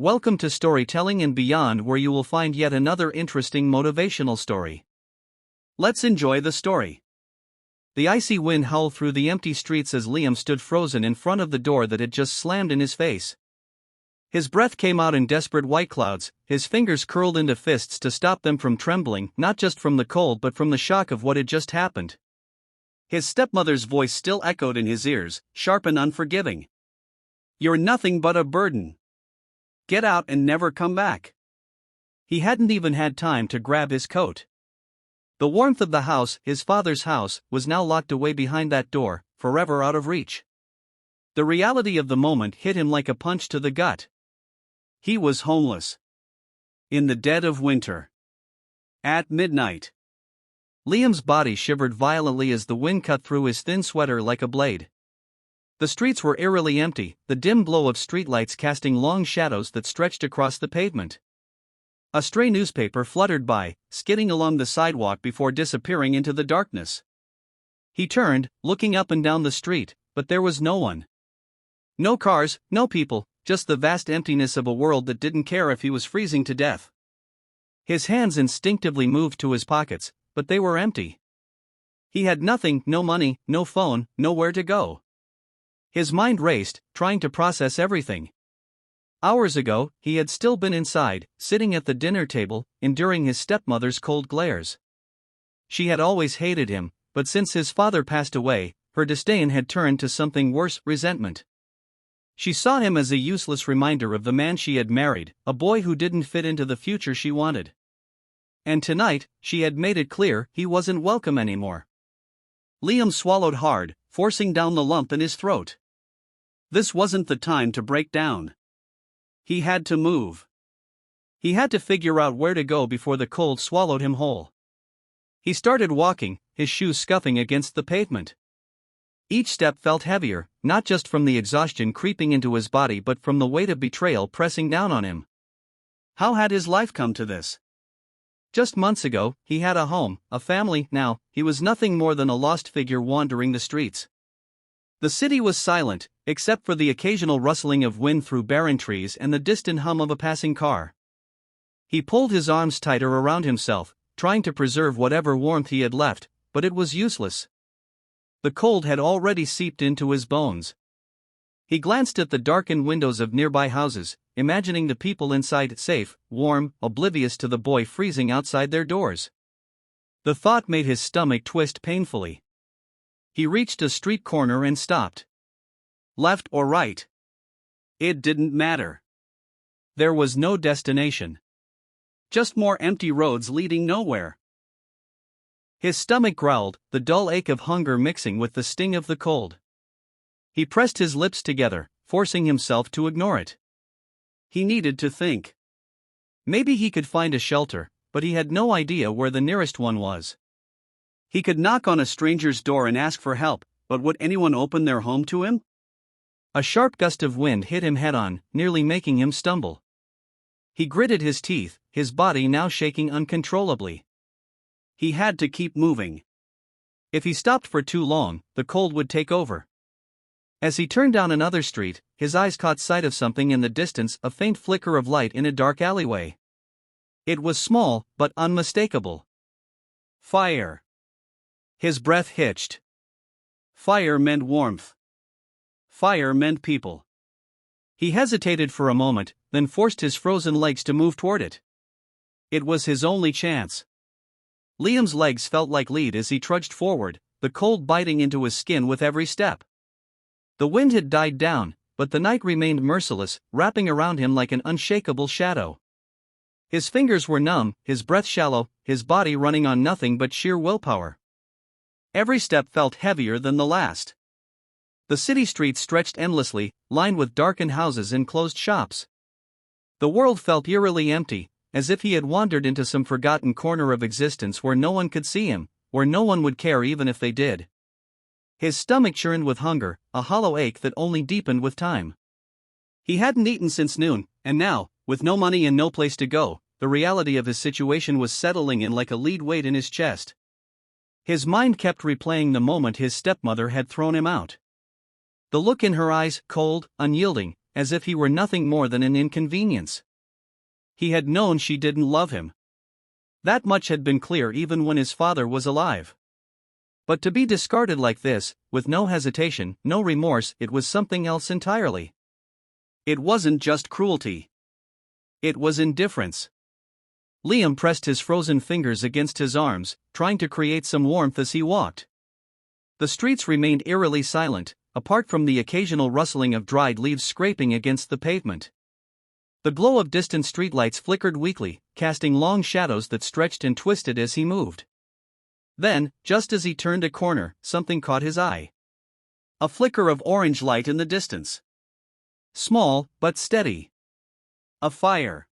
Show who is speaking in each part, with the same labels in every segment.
Speaker 1: Welcome to Storytelling and Beyond, where you will find yet another interesting motivational story. Let's enjoy the story. The icy wind howled through the empty streets as Liam stood frozen in front of the door that had just slammed in his face. His breath came out in desperate white clouds, his fingers curled into fists to stop them from trembling, not just from the cold but from the shock of what had just happened. His stepmother's voice still echoed in his ears, sharp and unforgiving. "You're nothing but a burden. Get out and never come back." He hadn't even had time to grab his coat. The warmth of the house, his father's house, was now locked away behind that door, forever out of reach. The reality of the moment hit him like a punch to the gut. He was homeless. In the dead of winter. At midnight. Liam's body shivered violently as the wind cut through his thin sweater like a blade. The streets were eerily empty, the dim glow of streetlights casting long shadows that stretched across the pavement. A stray newspaper fluttered by, skidding along the sidewalk before disappearing into the darkness. He turned, looking up and down the street, but there was no one. No cars, no people, just the vast emptiness of a world that didn't care if he was freezing to death. His hands instinctively moved to his pockets, but they were empty. He had nothing, no money, no phone, nowhere to go. His mind raced, trying to process everything. Hours ago, he had still been inside, sitting at the dinner table, enduring his stepmother's cold glares. She had always hated him, but since his father passed away, her disdain had turned to something worse, resentment. She saw him as a useless reminder of the man she had married, a boy who didn't fit into the future she wanted. And tonight, she had made it clear he wasn't welcome anymore. Liam swallowed hard, forcing down the lump in his throat. This wasn't the time to break down. He had to move. He had to figure out where to go before the cold swallowed him whole. He started walking, his shoes scuffing against the pavement. Each step felt heavier, not just from the exhaustion creeping into his body but from the weight of betrayal pressing down on him. How had his life come to this? Just months ago, he had a home, a family. Now, he was nothing more than a lost figure wandering the streets. The city was silent, except for the occasional rustling of wind through barren trees and the distant hum of a passing car. He pulled his arms tighter around himself, trying to preserve whatever warmth he had left, but it was useless. The cold had already seeped into his bones. He glanced at the darkened windows of nearby houses, imagining the people inside safe, warm, oblivious to the boy freezing outside their doors. The thought made his stomach twist painfully. He reached a street corner and stopped. Left or right? It didn't matter. There was no destination. Just more empty roads leading nowhere. His stomach growled, the dull ache of hunger mixing with the sting of the cold. He pressed his lips together, forcing himself to ignore it. He needed to think. Maybe he could find a shelter, but he had no idea where the nearest one was. He could knock on a stranger's door and ask for help, but would anyone open their home to him? A sharp gust of wind hit him head-on, nearly making him stumble. He gritted his teeth, his body now shaking uncontrollably. He had to keep moving. If he stopped for too long, the cold would take over. As he turned down another street, his eyes caught sight of something in the distance, a faint flicker of light in a dark alleyway. It was small, but unmistakable. Fire. His breath hitched. Fire meant warmth. Fire meant people. He hesitated for a moment, then forced his frozen legs to move toward it. It was his only chance. Liam's legs felt like lead as he trudged forward, the cold biting into his skin with every step. The wind had died down, but the night remained merciless, wrapping around him like an unshakable shadow. His fingers were numb, his breath shallow, his body running on nothing but sheer willpower. Every step felt heavier than the last. The city streets stretched endlessly, lined with darkened houses and closed shops. The world felt eerily empty, as if he had wandered into some forgotten corner of existence where no one could see him, where no one would care even if they did. His stomach churned with hunger, a hollow ache that only deepened with time. He hadn't eaten since noon, and now, with no money and no place to go, the reality of his situation was settling in like a lead weight in his chest. His mind kept replaying the moment his stepmother had thrown him out. The look in her eyes, cold, unyielding, as if he were nothing more than an inconvenience. He had known she didn't love him. That much had been clear even when his father was alive. But to be discarded like this, with no hesitation, no remorse, it was something else entirely. It wasn't just cruelty. It was indifference. Liam pressed his frozen fingers against his arms, trying to create some warmth as he walked. The streets remained eerily silent, apart from the occasional rustling of dried leaves scraping against the pavement. The glow of distant streetlights flickered weakly, casting long shadows that stretched and twisted as he moved. Then, just as he turned a corner, something caught his eye. A flicker of orange light in the distance. Small, but steady. A fire.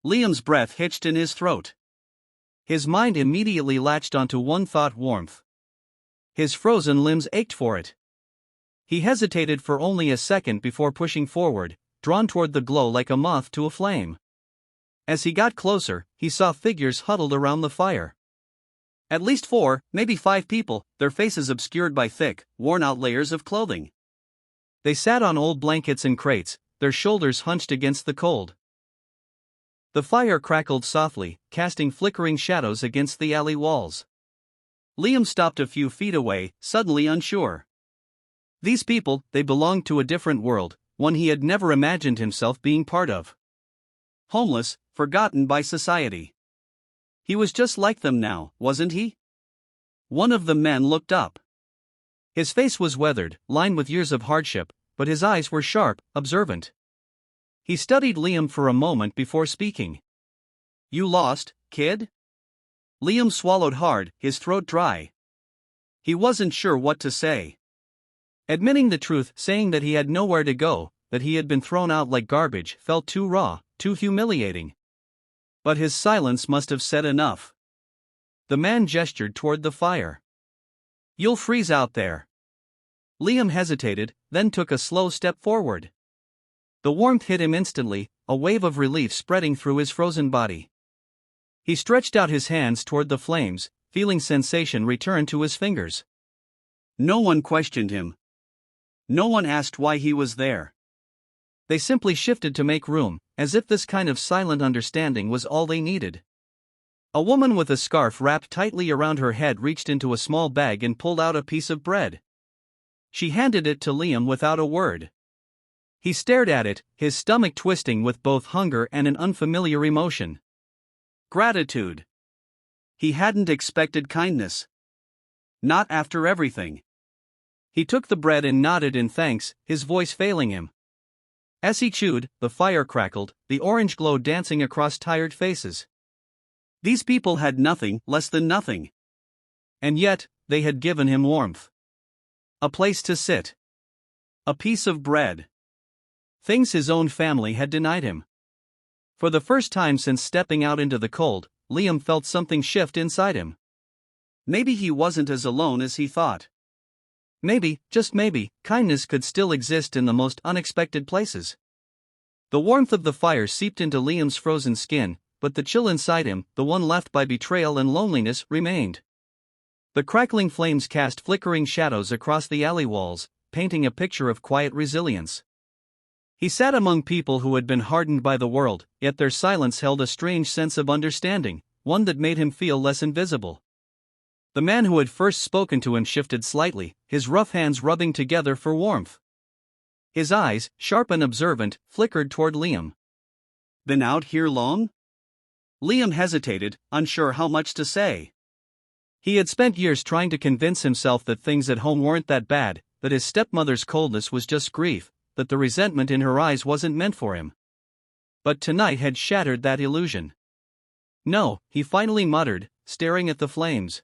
Speaker 1: Liam's breath hitched in his throat. His mind immediately latched onto one thought: warmth. His frozen limbs ached for it. He hesitated for only a second before pushing forward, drawn toward the glow like a moth to a flame. As he got closer, he saw figures huddled around the fire. At least 4, maybe 5 people, their faces obscured by thick, worn-out layers of clothing. They sat on old blankets and crates, their shoulders hunched against the cold. The fire crackled softly, casting flickering shadows against the alley walls. Liam stopped a few feet away, suddenly unsure. These people, they belonged to a different world, one he had never imagined himself being part of. Homeless, forgotten by society. He was just like them now, wasn't he? One of the men looked up. His face was weathered, lined with years of hardship, but his eyes were sharp, observant. He studied Liam for a moment before speaking. "You lost, kid?" Liam swallowed hard, his throat dry. He wasn't sure what to say. Admitting the truth, saying that he had nowhere to go, that he had been thrown out like garbage, felt too raw, too humiliating. But his silence must have said enough. The man gestured toward the fire. "You'll freeze out there." Liam hesitated, then took a slow step forward. The warmth hit him instantly, a wave of relief spreading through his frozen body. He stretched out his hands toward the flames, feeling sensation return to his fingers. No one questioned him. No one asked why he was there. They simply shifted to make room, as if this kind of silent understanding was all they needed. A woman with a scarf wrapped tightly around her head reached into a small bag and pulled out a piece of bread. She handed it to Liam without a word. He stared at it, his stomach twisting with both hunger and an unfamiliar emotion. Gratitude. He hadn't expected kindness. Not after everything. He took the bread and nodded in thanks, his voice failing him. As he chewed, the fire crackled, the orange glow dancing across tired faces. These people had nothing, less than nothing. And yet, they had given him warmth. A place to sit. A piece of bread. Things his own family had denied him. For the first time since stepping out into the cold, Liam felt something shift inside him. Maybe he wasn't as alone as he thought. Maybe, just maybe, kindness could still exist in the most unexpected places. The warmth of the fire seeped into Liam's frozen skin, but the chill inside him, the one left by betrayal and loneliness, remained. The crackling flames cast flickering shadows across the alley walls, painting a picture of quiet resilience. He sat among people who had been hardened by the world, yet their silence held a strange sense of understanding, one that made him feel less invisible. The man who had first spoken to him shifted slightly, his rough hands rubbing together for warmth. His eyes, sharp and observant, flickered toward Liam. "Been out here long?" Liam hesitated, unsure how much to say. He had spent years trying to convince himself that things at home weren't that bad, that his stepmother's coldness was just grief, that the resentment in her eyes wasn't meant for him. But tonight had shattered that illusion. "No," he finally muttered, staring at the flames.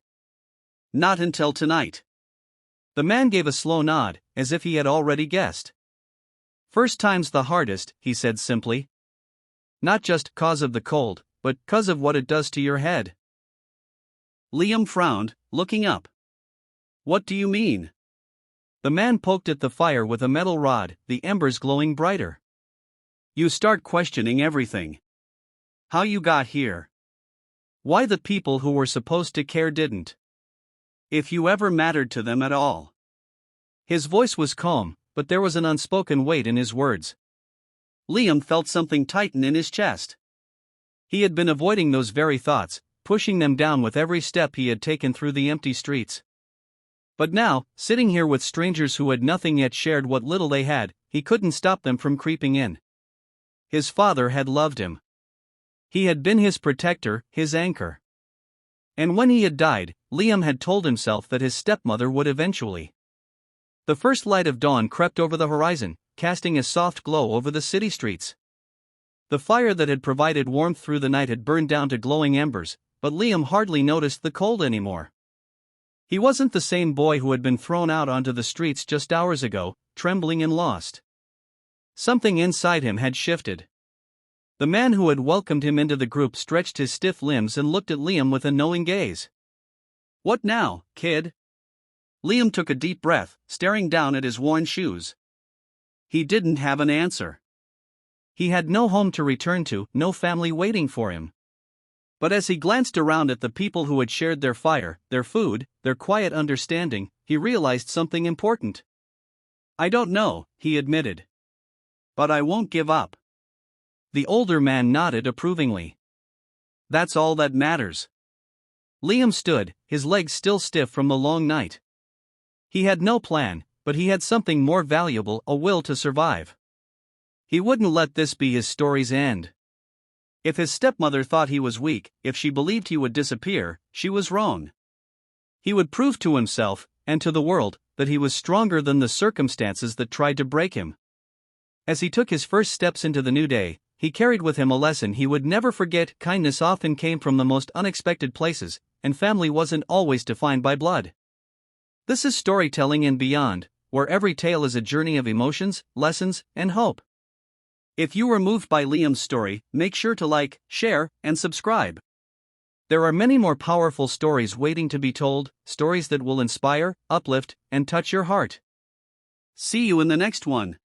Speaker 1: "Not until tonight." The man gave a slow nod, as if he had already guessed. "First time's the hardest," he said simply. "Not just 'cause of the cold, but 'cause of what it does to your head." Liam frowned, looking up. "What do you mean?" The man poked at the fire with a metal rod, the embers glowing brighter. "You start questioning everything. How you got here. Why the people who were supposed to care didn't. If you ever mattered to them at all." His voice was calm, but there was an unspoken weight in his words. Liam felt something tighten in his chest. He had been avoiding those very thoughts, pushing them down with every step he had taken through the empty streets. But now, sitting here with strangers who had nothing yet shared what little they had, he couldn't stop them from creeping in. His father had loved him. He had been his protector, his anchor. And when he had died, Liam had told himself that his stepmother would eventually. The first light of dawn crept over the horizon, casting a soft glow over the city streets. The fire that had provided warmth through the night had burned down to glowing embers, but Liam hardly noticed the cold anymore. He wasn't the same boy who had been thrown out onto the streets just hours ago, trembling and lost. Something inside him had shifted. The man who had welcomed him into the group stretched his stiff limbs and looked at Liam with a knowing gaze. "What now, kid?" Liam took a deep breath, staring down at his worn shoes. He didn't have an answer. He had no home to return to, no family waiting for him. But as he glanced around at the people who had shared their fire, their food, their quiet understanding, he realized something important. "I don't know," he admitted. "But I won't give up." The older man nodded approvingly. "That's all that matters." Liam stood, his legs still stiff from the long night. He had no plan, but he had something more valuable, a will to survive. He wouldn't let this be his story's end. If his stepmother thought he was weak, if she believed he would disappear, she was wrong. He would prove to himself, and to the world, that he was stronger than the circumstances that tried to break him. As he took his first steps into the new day, he carried with him a lesson he would never forget. Kindness often came from the most unexpected places, and family wasn't always defined by blood. This is Storytelling and Beyond, where every tale is a journey of emotions, lessons, and hope. If you were moved by Liam's story, make sure to like, share, and subscribe. There are many more powerful stories waiting to be told, stories that will inspire, uplift, and touch your heart. See you in the next one.